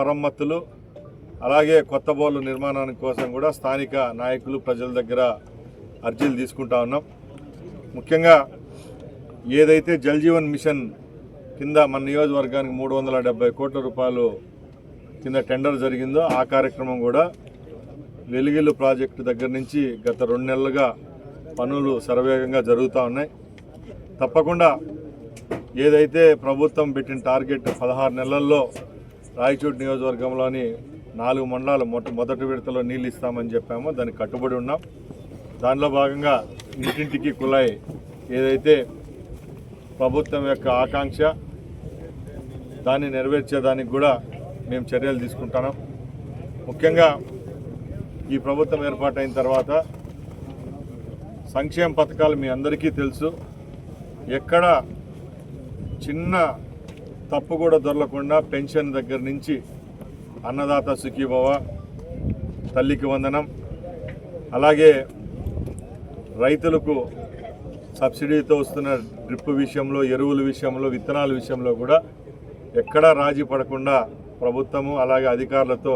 మరమ్మతులు అలాగే కొత్త బోర్లు నిర్మాణానికి కోసం కూడా స్థానిక నాయకులు ప్రజల దగ్గర అర్జీలు తీసుకుంటా ఉన్నాం. ముఖ్యంగా ఏదైతే జల్ జీవన్ మిషన్ కింద మన నియోజకవర్గానికి 370 కోట్ల రూపాయలు కింద టెండర్ జరిగిందో ఆ కార్యక్రమం కూడా వెలుగిల్లు ప్రాజెక్టు దగ్గర నుంచి గత 2 నెలలుగా పనులు శరవేగంగా జరుగుతూ ఉన్నాయి. తప్పకుండా ఏదైతే ప్రభుత్వం పెట్టిన టార్గెట్ 16 నెలల్లో రాయచోటి నియోజకవర్గంలోని 4 మండలాలు మొదటి విడతలో నీళ్ళు ఇస్తామని చెప్పామో దానికి కట్టుబడి ఉన్నాం. దానిలో భాగంగా ఇంటింటికి కుళాయి ఏదైతే ప్రభుత్వం యొక్క ఆకాంక్ష దాన్ని నెరవేర్చేదానికి కూడా మేము చర్యలు తీసుకుంటున్నాం. ముఖ్యంగా ఈ ప్రభుత్వం ఏర్పాటైన తర్వాత సంక్షేమ పథకాలు మీ అందరికీ తెలుసు. ఎక్కడ చిన్న తప్పు కూడా దొరలకుండా పెన్షన్ దగ్గర నుంచి అన్నదాత సుఖీభవ, తల్లికి వందనం, అలాగే రైతులకు సబ్సిడీతో వస్తున్న డ్రిప్ విషయంలో, ఎరువుల విషయంలో, విత్తనాల విషయంలో కూడా ఎక్కడా రాజీ పడకుండా ప్రభుత్వము అలాగే అధికారులతో